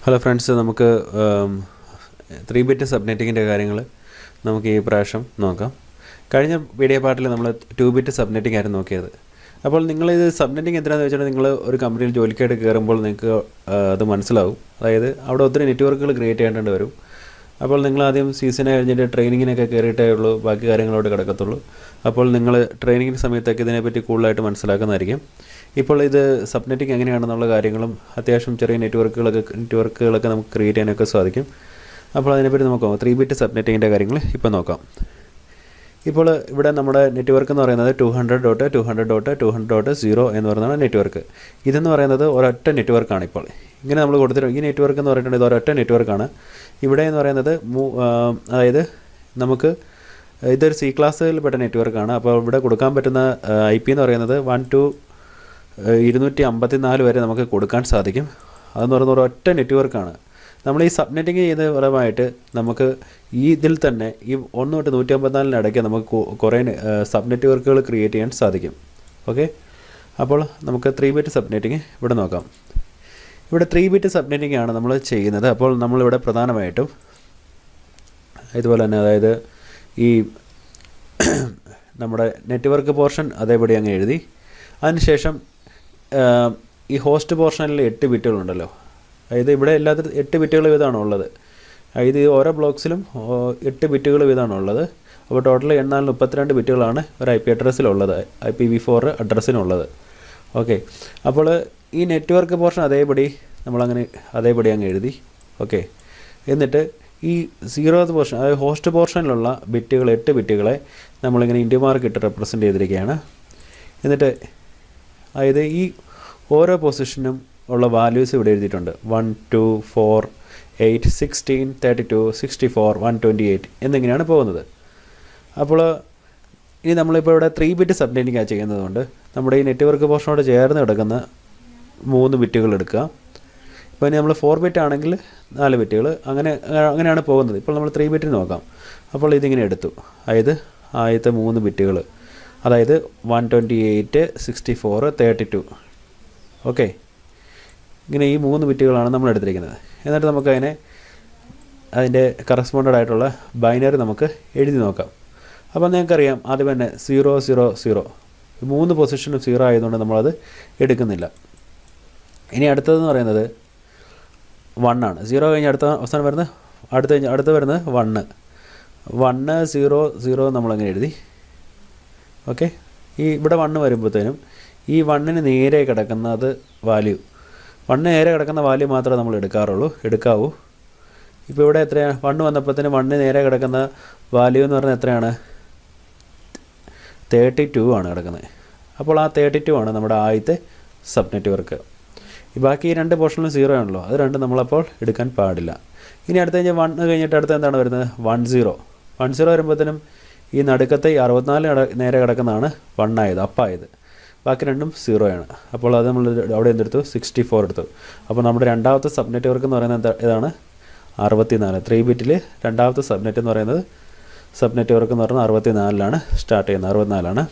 Hello friends, നമുക്ക് 3-bit സബ്നെറ്റിങ്ങിൻ്റെ കാര്യങ്ങൾ നമുക്ക് ഈ പ്രാവശ്യം നോക്കാം. കഴിഞ്ഞ വീഡിയോ പാർട്ടിൽ നമ്മൾ 2-bit സബ്നെറ്റിംഗ് ആയിരുന്നു നോക്കിയത്. അപ്പോൾ നിങ്ങളിത് സബ്നെറ്റിംഗ് എന്തിനാണെന്ന് വെച്ചിട്ടുണ്ടെങ്കിൽ നിങ്ങൾ ഒരു കമ്പനിയിൽ ജോലിക്കായിട്ട് കയറുമ്പോൾ നിങ്ങൾക്ക് അത് മനസ്സിലാവും. അതായത് അവിടെ ഒത്തിരി നെറ്റ്വർക്കുകൾ ക്രിയേറ്റ് ചെയ്യേണ്ടി വരും. അപ്പോൾ നിങ്ങൾ ആദ്യം Ccna കഴിഞ്ഞിട്ട് ട്രെയിനിങ്ങിനൊക്കെ കയറിയിട്ടേ ഉള്ളൂ ബാക്കി കാര്യങ്ങളോട് കിടക്കത്തുള്ളൂ. അപ്പോൾ നിങ്ങൾ ട്രെയിനിങ്ങിൻ്റെ സമയത്തൊക്കെ ഇതിനെപ്പറ്റി കൂടുതലായിട്ട് മനസ്സിലാക്കുന്നതായിരിക്കും. ഇപ്പോൾ ഇത് സബ്നെറ്റിംഗ് എങ്ങനെയാണെന്നുള്ള കാര്യങ്ങളും അത്യാവശ്യം ചെറിയ നെറ്റ്വർക്കുകളൊക്കെ നമുക്ക് ക്രിയേറ്റ് ചെയ്യാനൊക്കെ സാധിക്കും. അപ്പോൾ അതിനെപ്പറ്റി നമുക്ക് 3-bit സബ്നെറ്റിങ്ങിൻ്റെ കാര്യങ്ങൾ ഇപ്പോൾ നോക്കാം. ഇപ്പോൾ ഇവിടെ നമ്മുടെ നെറ്റ്വർക്ക് എന്ന് പറയുന്നത് 200.200.200.0 എന്ന് പറയുന്നതാണ് നെറ്റ്വർക്ക്. ഇതെന്ന് പറയുന്നത് ഒരൊറ്റ നെറ്റ്വർക്കാണ്. ഇപ്പോൾ ഇങ്ങനെ നമ്മൾ കൊടുത്തിട്ട് ഈ നെറ്റ്വർക്ക് എന്ന് പറഞ്ഞിട്ടുണ്ടെങ്കിൽ ഇത് ഒരൊറ്റ നെറ്റ്വർക്കാണ്. ഇവിടെ എന്ന് പറയുന്നത് അതായത് നമുക്ക് ഇതൊരു C ക്ലാസ്സിൽപ്പെട്ട നെറ്റ്വർക്കാണ്. അപ്പോൾ ഇവിടെ കൊടുക്കാൻ പറ്റുന്ന IP എന്ന് പറയുന്നത് 1 to 254 വരെ നമുക്ക് കൊടുക്കാൻ സാധിക്കും. അതെന്ന് പറയുന്ന ഒരൊറ്റ നെറ്റ്വർക്കാണ്. നമ്മൾ ഈ സബ്നെറ്റിംഗ് ചെയ്യുന്ന ഫലമായിട്ട് നമുക്ക് ഈ ഇതിൽ തന്നെ ഈ 1 തൊട്ട് 154 ഇടയ്ക്ക് നമുക്ക് കുറേ സബ് നെറ്റ്വർക്കുകൾ ക്രിയേറ്റ് ചെയ്യാൻ സാധിക്കും. ഓക്കെ, അപ്പോൾ നമുക്ക് 3-bit സബ്നെറ്റിംഗ് ഇവിടെ നോക്കാം. ഇവിടെ 3-bit സബ്നെറ്റിംഗ് ആണ് നമ്മൾ ചെയ്യുന്നത്. അപ്പോൾ നമ്മളിവിടെ പ്രധാനമായിട്ടും ഇതുപോലെ തന്നെ, അതായത് ഈ നമ്മുടെ നെറ്റ്വർക്ക് പോർഷൻ അതേപടി അങ്ങ് എഴുതി, അതിനുശേഷം ഈ ഹോസ്റ്റ് പോർഷനിൽ 8 ബിറ്റുകളുണ്ടല്ലോ. അതായത് ഇവിടെ എല്ലാത്തിലും 8 ബിറ്റുകൾ വീതമാണ് ഉള്ളത്. ഇത് ഓരോ ബ്ലോക്സിലും 8 ബിറ്റുകൾ വീതമാണ് ഉള്ളത്. അപ്പോൾ ടോട്ടൽ 32 ബിറ്റുകളാണ് ഒരു IP അഡ്രസ്സിലുള്ളത്, IPv4 അഡ്രസ്സിനുള്ളത്. ഓക്കെ, അപ്പോൾ ഈ നെറ്റ്വർക്ക് പോർഷൻ അതേപടി അതേപടി അങ്ങ് എഴുതി. ഓക്കെ, എന്നിട്ട് ഈ 0th പോർഷൻ, അതായത് ഹോസ്റ്റ് പോർഷനിലുള്ള ബിറ്റുകൾ 8 ബിറ്റുകളെ നമ്മളിങ്ങനെ ഇൻറ്റു മാർക്ക് ഇട്ട് റെപ്രസെൻ്റ് ചെയ്തിരിക്കുകയാണ്. എന്നിട്ട് അതായത് ഈ ഓരോ പൊസിഷനും ഉള്ള വാല്യൂസ് ഇവിടെ എഴുതിയിട്ടുണ്ട്. 1 2 4 8 16 32 64 128 എന്നിങ്ങനെയാണ് പോകുന്നത്. അപ്പോൾ ഇനി നമ്മളിപ്പോൾ ഇവിടെ 3-bit സബ്നെറ്റിംഗ് ചെയ്യുന്നതുകൊണ്ട് നമ്മുടെ ഈ നെറ്റ്വർക്ക് പോർഷനോട് ചേർന്ന് കിടക്കുന്ന 3 ബിറ്റുകൾ എടുക്കുക. ഇപ്പോൾ ഇനി നമ്മൾ 4-bit ആണെങ്കിൽ 4 ബിറ്റുകൾ, അങ്ങനെയാണ് പോകുന്നത്. ഇപ്പോൾ നമ്മൾ 3-bit നോക്കാം. അപ്പോൾ ഇതിങ്ങനെ എടുത്തു, അതായത് ആദ്യത്തെ 3 ബിറ്റുകൾ, അതായത് 128 64 32. ഓക്കെ, ഇങ്ങനെ ഈ 3 ബിറ്റുകളാണ് നമ്മൾ എടുത്തിരിക്കുന്നത്. എന്നിട്ട് നമുക്കതിനെ അതിൻ്റെ കറസ്പോണ്ടഡ് ആയിട്ടുള്ള ബൈനറി നമുക്ക് എഴുതി നോക്കാം. അപ്പോൾ നിങ്ങൾക്കറിയാം ആദ്യം തന്നെ 0 0 0, 3 പൊസിഷനും 0 ആയതുകൊണ്ട് നമ്മളത് എടുക്കുന്നില്ല. ഇനി അടുത്തതെന്ന് പറയുന്നത് 1 ആണ്. 0 കഴിഞ്ഞ് അവസാനം വരുന്നത് അടുത്ത് വരുന്നത് 1 0 0 നമ്മളങ്ങനെ എഴുതി. ഓക്കെ, ഈ ഇവിടെ 1 വരുമ്പോഴത്തേനും ഈ 1-ന് നേരെ കിടക്കുന്നത് വാല്യൂ, 1 നേരെ കിടക്കുന്ന വാല്യൂ മാത്രമേ നമ്മൾ എടുക്കാവൂ. ഇപ്പോൾ ഇവിടെ എത്രയാണ്? 1 വന്നപ്പോഴത്തേനും 1 നേരെ കിടക്കുന്ന വാല്യൂ എന്ന് പറഞ്ഞാൽ എത്രയാണ്? 32 ആണ് കിടക്കുന്നത്. അപ്പോൾ ആ 32 ആണ് നമ്മുടെ ആദ്യത്തെ സബ് നെറ്റ്വർക്ക്. ബാക്കി ഈ 2 പോർഷനിലും 0 ആണല്ലോ, അത് രണ്ടും നമ്മളപ്പോൾ എടുക്കാൻ പാടില്ല. ഇനി അടുത്ത് കഴിഞ്ഞാൽ 1 കഴിഞ്ഞിട്ട് അടുത്ത് എന്താണ് വരുന്നത്? 10 വരുമ്പോഴത്തേനും ഈ നടുക്കത്തെ 64 നേരെ കിടക്കുന്നതാണ് 1 ആയത്, അപ്പായത്. ബാക്കി രണ്ടും 0 ആണ്. അപ്പോൾ അത് നമ്മൾ അവിടെ എന്തെടുത്തു? 64 എടുത്തു. അപ്പോൾ നമ്മുടെ രണ്ടാമത്തെ സബ് നെറ്റ്വർക്ക് എന്ന് പറയുന്നത് ഇതാണ് 64. 3-bit രണ്ടാമത്തെ സബ് നെറ്റ്വർക്ക് എന്ന് പറയുന്നത് 64-ലാണ് സ്റ്റാർട്ട് ചെയ്യുന്നത്, 64ആണ്.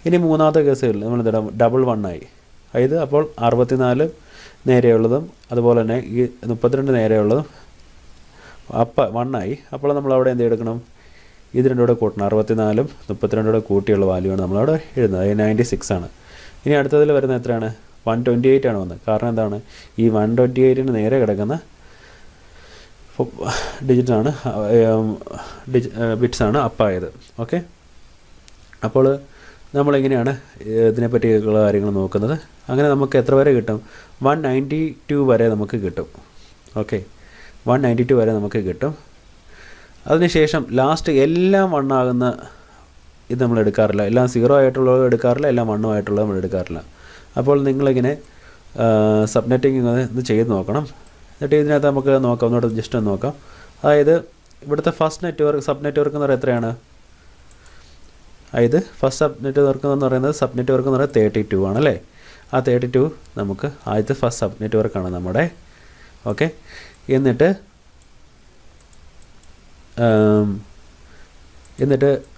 ഇനി മൂന്നാമത്തെ കേസുകളിൽ നമ്മൾ ഡബിൾ 1 ആയി. അതായത് അപ്പോൾ 64 നേരെയുള്ളതും അതുപോലെ തന്നെ ഈ 32 നേരെയുള്ളതും 1 ആയി. അപ്പോൾ നമ്മൾ അവിടെ എന്ത് എടുക്കണം? ഇത് രണ്ടും കൂടെ കൂട്ടണം. 64-ഉം 32 കൂട്ടിയുള്ള വാല്യൂവാണ് നമ്മളവിടെ എഴുതുന്നത്. അത് 96 ആണ്. ഇനി അടുത്തതിൽ വരുന്നത് എത്രയാണ്? 128 ആണ് വന്നത്. കാരണം എന്താണ്? ഈ 128-ന് നേരെ കിടക്കുന്ന ബിറ്റ്സാണ് അപ്പായത്. ഓക്കെ, അപ്പോൾ നമ്മളിങ്ങനെയാണ് ഇതിനെപ്പറ്റിയുള്ള കാര്യങ്ങൾ നോക്കുന്നത്. അങ്ങനെ നമുക്ക് എത്ര വരെ കിട്ടും? 192 വരെ നമുക്ക് കിട്ടും. ഓക്കെ, 192 വരെ നമുക്ക് കിട്ടും. അതിനുശേഷം ലാസ്റ്റ് എല്ലാം 1 ആകുന്ന ഇത് നമ്മൾ എടുക്കാറില്ല. എല്ലാം 0 ആയിട്ടുള്ളത് എടുക്കാറില്ല, എല്ലാം 1 ആയിട്ടുള്ളത് നമ്മൾ എടുക്കാറില്ല. അപ്പോൾ നിങ്ങളിങ്ങനെ സബ്നെറ്റിംഗ് ഇത് ചെയ്ത് നോക്കണം. എന്നിട്ട് ഇതിനകത്ത് നമുക്ക് നോക്കാം, ഒന്നുകൂടെ ജസ്റ്റ് ഒന്ന് നോക്കാം. അതായത് ഇവിടുത്തെ ഫസ്റ്റ് സബ് നെറ്റ്വർക്ക് എന്ന് പറയുന്നത് എത്രയാണ്? അതായത് ഫസ്റ്റ് സബ് നെറ്റ്വർക്ക് എന്ന് പറയുന്നത് 32 ആണല്ലേ. ആ 32 നമുക്ക് ആദ്യത്തെ ഫസ്റ്റ് സബ് നെറ്റ്വർക്കാണ് നമ്മുടെ. ഓക്കെ, എന്നിട്ട്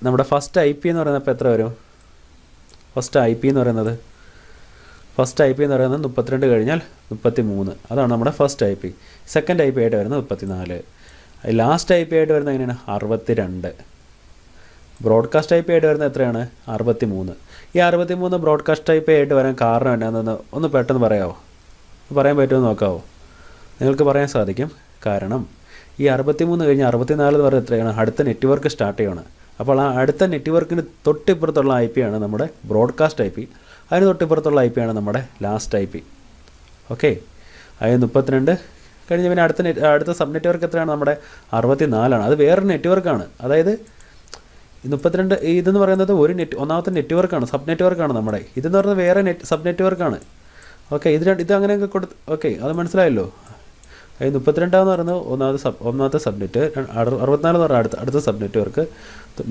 നമ്മുടെ ഫസ്റ്റ് IP എന്ന് പറയുന്നത് ഇപ്പോൾ എത്ര വരും? ഫസ്റ്റ് IP എന്ന് പറയുന്നത് ഫസ്റ്റ് ഐ പി എന്ന് പറയുന്നത് 32 കഴിഞ്ഞാൽ 33, അതാണ് നമ്മുടെ first I P. Second I P ആയിട്ട് വരുന്നത് 34. ലാസ്റ്റ് ഐ പി ആയിട്ട് വരുന്നത് എങ്ങനെയാണ്? 62. ബ്രോഡ്കാസ്റ്റ് ഐ പി ആയിട്ട് വരുന്നത് എത്രയാണ്? 63. ഈ 63 ബ്രോഡ്കാസ്റ്റ് ഐ പി ആയിട്ട് വരാൻ കാരണം എന്നാണെന്ന് ഒന്ന് പെട്ടെന്ന് പറയാമോ? പറയാൻ പറ്റുമോ നോക്കാമോ? നിങ്ങൾക്ക് പറയാൻ സാധിക്കും. കാരണം ഈ 63 കഴിഞ്ഞ് 64 എന്ന് പറയുന്നത് എത്രയാണ്? അടുത്ത നെറ്റ്വർക്ക് സ്റ്റാർട്ട് ചെയ്യണം. അപ്പോൾ ആ അടുത്ത നെറ്റ്വർക്കിന് തൊട്ടിപ്പുറത്തുള്ള ഐ പി ആണ് നമ്മുടെ ബ്രോഡ്കാസ്റ്റ് ഐ പി. അതിന് തൊട്ടിപ്പുറത്തുള്ള ഐ പി ആണ് നമ്മുടെ ലാസ്റ്റ് ഐ പി. ഓക്കെ, അതിന് 32 കഴിഞ്ഞ് പിന്നെ അടുത്ത സബ് നെറ്റ്വർക്ക് എത്രയാണ്? നമ്മുടെ 64ആണ്. അത് വേറൊരു നെറ്റ്വർക്കാണ്. അതായത് 32 ഇതെന്ന് പറയുന്നത് ഒന്നാമത്തെ നെറ്റ്വർക്കാണ്, സബ് നെറ്റ്വർക്കാണ് നമ്മുടെ. ഇതെന്ന് പറയുന്നത് വേറെ സബ് നെറ്റ്വർക്കാണ്. ഓക്കെ, ഇത് അങ്ങനെയൊക്കെ ഓക്കെ, അത് മനസ്സിലായല്ലോ. അതായത് 32 എന്ന് പറയുന്നത് ഒന്നാമത്തെ സബ് നെറ്റ്, 64 എന്ന് പറഞ്ഞാൽ അടുത്ത സബ് നെറ്റ്വർക്ക്,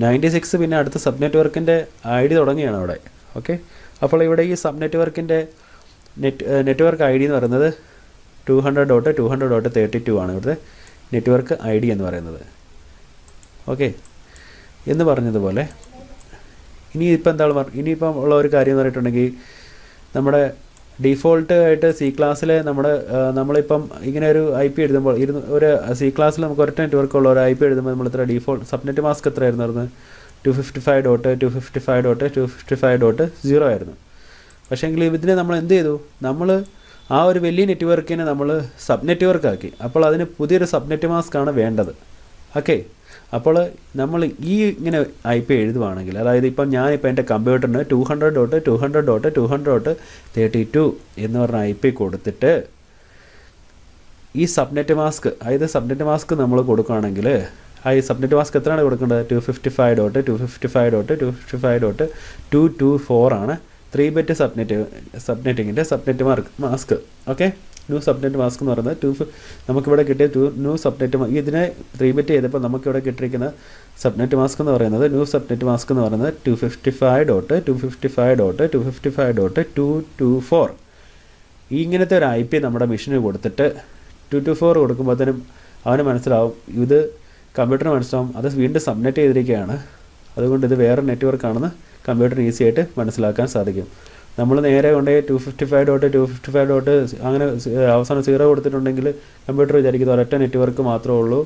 96 പിന്നെ അടുത്ത സബ് നെറ്റ്വർക്കിൻ്റെ ഐ ഡി തുടങ്ങിയാണ് അവിടെ. ഓക്കെ, അപ്പോൾ ഇവിടെ ഈ സബ് നെറ്റ്വർക്കിൻ്റെ നെറ്റ്വർക്ക് ഐ ഡി എന്ന് പറയുന്നത് 200.200.32 ആണ് ഇവിടുത്തെ നെറ്റ്വർക്ക് ഐ ഡി എന്ന് പറയുന്നത്. ഓക്കെ, എന്ന് പറഞ്ഞതുപോലെ ഇനിയിപ്പം ഉള്ള ഒരു കാര്യം എന്ന് പറഞ്ഞിട്ടുണ്ടെങ്കിൽ, നമ്മുടെ ഡിഫോൾട്ട് ആയിട്ട് സി ക്ലാസ്സിൽ നമ്മളിപ്പം ഇങ്ങനെ ഒരു ഐ പി എഴുതുമ്പോൾ ഒരു സി ക്ലാസ്സിൽ നമുക്ക് ഒരൊറ്റ നെറ്റ്വർക്കുള്ള ഒരു ഐ പി എഴുതുമ്പോൾ നമ്മൾ ഇത്ര ഡിഫോൾട്ട് സബ്നെറ്റ് മാസ്ക് എത്രയായിരുന്നു? 255.255.255.0 ആയിരുന്നു. പക്ഷേങ്കിൽ ഇതിനെ നമ്മൾ എന്ത് ചെയ്തു? നമ്മൾ ആ ഒരു വലിയ നെറ്റ്വർക്കിനെ നമ്മൾ സബ് നെറ്റ്വർക്ക് ആക്കി. അപ്പോൾ അതിന് പുതിയൊരു സബ്നെറ്റ് മാസ്ക് ആണ് വേണ്ടത്. ഓക്കെ, അപ്പോൾ നമ്മൾ ഈ ഇങ്ങനെ ഐ പി എഴുതുവാണെങ്കിൽ, അതായത് ഇപ്പം ഞാനിപ്പോൾ എൻ്റെ കമ്പ്യൂട്ടറിന് 200.200.200.32 എന്ന് പറഞ്ഞ ഐ പി കൊടുത്തിട്ട് ഈ സബ്നെറ്റ് മാസ്ക്, അതായത് സബ്നെറ്റ് മാസ്ക് നമ്മൾ കൊടുക്കുകയാണെങ്കിൽ ആ ഈ സബ്നെറ്റ് മാസ്ക് എത്രയാണ് കൊടുക്കേണ്ടത്? 255.255.255.224 ആണ് 3-bit സബ്നെറ്റിങ്ങിൻ്റെ subnet mask. Okay, new subnet mask എന്ന് പറയുന്നത് നമുക്കിവിടെ കിട്ടിയ ന്യൂ സബ്നെറ്റ് ഇതിനെ 3-bit ചെയ്തപ്പോൾ നമുക്കിവിടെ കിട്ടിയിരിക്കുന്ന സബ്നെറ്റ് മാസ്ക് എന്ന് പറയുന്നത് ന്യൂ സബ്നെറ്റ് മാസ്ക് എന്ന് പറയുന്നത് 255.255.255.224. ഈ ഇങ്ങനത്തെ ഒരു ഐ പി നമ്മുടെ മെഷീന് കൊടുത്തിട്ട് 224 കൊടുക്കുമ്പോഴത്തേനും അവന് മനസ്സിലാവും, ഇത് കമ്പ്യൂട്ടറിന് മനസ്സിലാവും അത് വീണ്ടും സബ്നെറ്റ് ചെയ്തിരിക്കുകയാണ്, അതുകൊണ്ട് ഇത് വേറെ നെറ്റ്വർക്കാണെന്ന് കമ്പ്യൂട്ടറിന് ഈസി ആയിട്ട് മനസ്സിലാക്കാൻ സാധിക്കും. നമ്മൾ നേരെ കൊണ്ടുപോയി 255.255. അങ്ങനെ അവസാനം 0 കൊടുത്തിട്ടുണ്ടെങ്കിൽ കമ്പ്യൂട്ടർ വിചാരിക്കുന്നത് ഒരൊറ്റ നെറ്റ്വർക്ക് മാത്രമേ ഉള്ളൂ,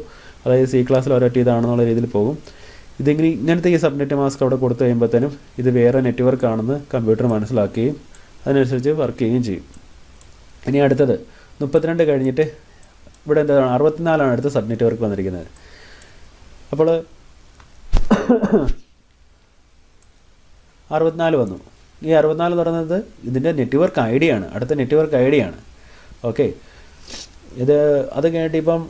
അതായത് സി ക്ലാസ്സിൽ ഒരൊറ്റ ഇതാണെന്നുള്ള രീതിയിൽ പോകും. ഇങ്ങനത്തെ ഈ സബ്നെറ്റ് മാസ്ക് അവിടെ കൊടുത്തു കഴിയുമ്പോഴത്തേനും ഇത് വേറെ നെറ്റ്വർക്കാണെന്ന് കമ്പ്യൂട്ടർ മനസ്സിലാക്കുകയും അതിനനുസരിച്ച് വർക്ക് ചെയ്യുകയും ചെയ്യും. ഇനി അടുത്തത് 32 കഴിഞ്ഞിട്ട് ഇവിടെ എന്താണ്? 64 അടുത്ത സബ് നെറ്റ്വർക്ക് വന്നിരിക്കുന്നത്. അപ്പോൾ 64 വന്നു. ഈ 64 എന്ന് പറയുന്നത് ഇതിൻ്റെ നെറ്റ്വർക്ക് ഐ ഡി ആണ്, അടുത്ത നെറ്റ്വർക്ക് ഐ ഡി ആണ്. ഓക്കെ, അത് കഴിഞ്ഞിട്ട് ഇപ്പം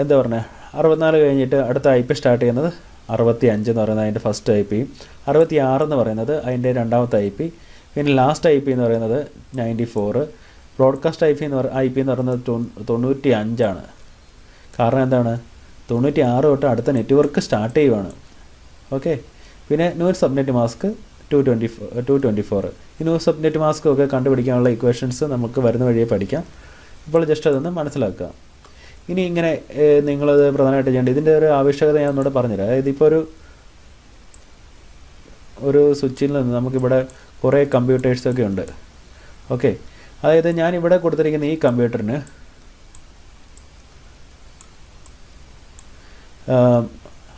എന്താ പറഞ്ഞത്? 64 കഴിഞ്ഞിട്ട് അടുത്ത ഐ പി സ്റ്റാർട്ട് ചെയ്യുന്നത് 65 എന്ന് പറയുന്നത് അതിൻ്റെ ഫസ്റ്റ് ഐ പി, 66 എന്ന് പറയുന്നത് അതിൻ്റെ രണ്ടാമത്തെ ഐ പി, പിന്നെ ലാസ്റ്റ് ഐ പി എന്ന് പറയുന്നത് 94. ബ്രോഡ്കാസ്റ്റ് ഐ പി എന്ന് പറയുന്നത് 95 ആണ്. കാരണം എന്താണ്? 96 തൊട്ട് അടുത്ത നെറ്റ്വർക്ക് സ്റ്റാർട്ട് ചെയ്യുവാണ്. ഓക്കെ, പിന്നെ ന്യൂ സബ്നെറ്റ് മാസ്ക് 224. ഈ ന്യൂ സബ്നെറ്റ് മാസ്ക് ഒക്കെ കണ്ടുപിടിക്കാനുള്ള ഇക്വേഷൻസ് നമുക്ക് വരുന്ന വഴിയെ പഠിക്കാം. ഇപ്പോൾ ജസ്റ്റ് അതൊന്ന് മനസ്സിലാക്കുക. ഇനി ഇങ്ങനെ നിങ്ങളത് പ്രധാനമായിട്ട് ചെയ്യേണ്ടത്, ഇതിൻ്റെ ഒരു ആവശ്യകത ഞാൻ ഒന്നുകൂടെ പറഞ്ഞുതരാം. അതായത് ഇപ്പോൾ ഒരു സ്വിച്ചിൽ നിന്ന് നമുക്കിവിടെ കുറേ കമ്പ്യൂട്ടേഴ്സൊക്കെ ഉണ്ട്. ഓക്കെ, അതായത് ഞാനിവിടെ കൊടുത്തിരിക്കുന്ന ഈ കമ്പ്യൂട്ടറിന്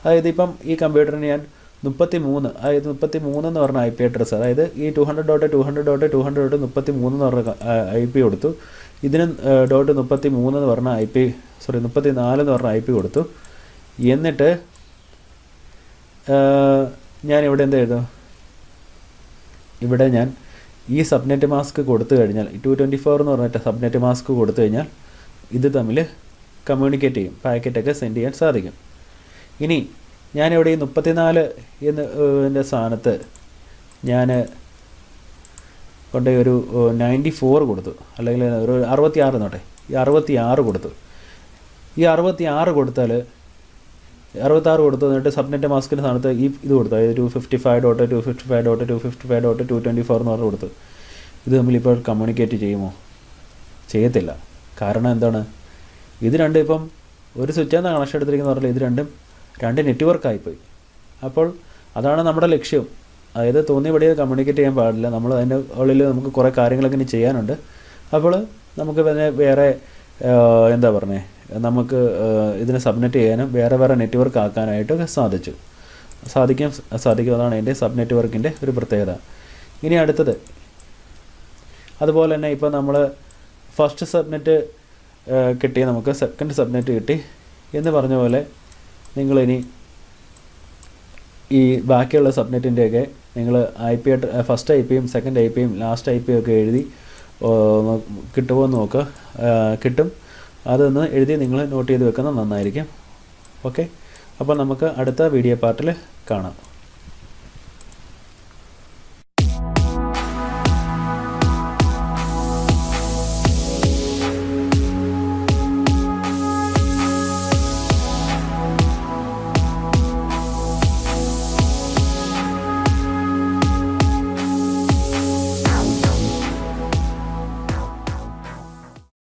അതായത് ഇപ്പം ഈ കമ്പ്യൂട്ടറിന് ഞാൻ 33, അതായത് 33 എന്ന് പറഞ്ഞ ഐ പി അഡ്രസ്സ്, അതായത് ഈ 200.200.200.33 എന്ന് പറഞ്ഞ ഐ പി കൊടുത്തു. ഇതിന് .33 എന്ന് പറഞ്ഞ 34 എന്ന് പറഞ്ഞ ഐ പി കൊടുത്തു. എന്നിട്ട് ഞാനിവിടെ എന്ത് ചെയ്തു? ഇവിടെ ഞാൻ ഈ സബ്നെറ്റ് മാസ്ക് കൊടുത്തു കഴിഞ്ഞാൽ 224 എന്ന് പറഞ്ഞിട്ട് സബ്നെറ്റ് മാസ്ക് കൊടുത്തു കഴിഞ്ഞാൽ ഇത് തമ്മിൽ കമ്മ്യൂണിക്കേറ്റ് ചെയ്യും, പാക്കറ്റൊക്കെ സെൻഡ് ചെയ്യാൻ സാധിക്കും. ഇനി ഞാനിവിടെ ഈ 34 എന്നതിൻ്റെ സ്ഥാനത്ത് ഞാൻ കൊണ്ടുപോയി ഒരു 94 കൊടുത്തു, അല്ലെങ്കിൽ ഒരു 66 നോട്ടെ, ഈ 66 കൊടുത്തു. ഈ 66 കൊടുത്താൽ 66 കൊടുത്തു. എന്നിട്ട് സബ്നെറ്റ് മാസ്കിൻ്റെ സ്ഥാനത്ത് ഇത് കൊടുത്തു, അതായത് 255.255.255.224 എന്ന് പറഞ്ഞ് കൊടുത്തു. ഇത് തമ്മിൽ ഇപ്പോൾ കമ്മ്യൂണിക്കേറ്റ് ചെയ്യുമോ? ചെയ്യത്തില്ല. കാരണം എന്താണ്? ഇത് രണ്ടും ഇപ്പം ഒരു സ്വിച്ചാണ് കണക്ഷൻ എടുത്തിരിക്കുന്നത് പറഞ്ഞാൽ ഇത് രണ്ട് നെറ്റ്വർക്കായിപ്പോയി. അപ്പോൾ അതാണ് നമ്മുടെ ലക്ഷ്യം. അതായത് തോന്നിയപടി കമ്മ്യൂണിക്കേറ്റ് ചെയ്യാൻ പാടില്ല. നമ്മൾ അതിൻ്റെ ഉള്ളിൽ നമുക്ക് കുറേ കാര്യങ്ങളൊക്കെ ഇനി ചെയ്യാനുണ്ട്. അപ്പോൾ നമുക്ക് തന്നെ വേറെ എന്താ പറഞ്ഞേ, നമുക്ക് ഇതിനെ സബ്നെറ്റ് ചെയ്യാനും വേറെ നെറ്റ്വർക്ക് ആക്കാനായിട്ടൊക്കെ സാധിക്കും. അതാണ് എൻ്റെ സബ് നെറ്റ്വർക്കിൻ്റെ ഒരു പ്രത്യേകത. ഇനി അടുത്തത്, അതുപോലെ തന്നെ ഇപ്പോൾ നമ്മൾ ഫസ്റ്റ് സബ്നെറ്റ് കിട്ടി, നമുക്ക് സെക്കൻഡ് സബ്നെറ്റ് കിട്ടി എന്ന് പറഞ്ഞ പോലെ നിങ്ങളിനി ഈ ബാക്കിയുള്ള സബ്നെറ്റിൻ്റെയൊക്കെ നിങ്ങൾ ഫസ്റ്റ് ഐ പിയും സെക്കൻഡ് ഐ പിയും ലാസ്റ്റ് ഐ പിയും ഒക്കെ എഴുതി കിട്ടുമോ എന്ന് നോക്കുക. കിട്ടും. അതൊന്ന് എഴുതി നിങ്ങൾ നോട്ട് ചെയ്ത് വെക്കുന്നത് നന്നായിരിക്കും. ഓക്കെ, അപ്പോൾ നമുക്ക് അടുത്ത വീഡിയോ പാർട്ടിൽ കാണാം.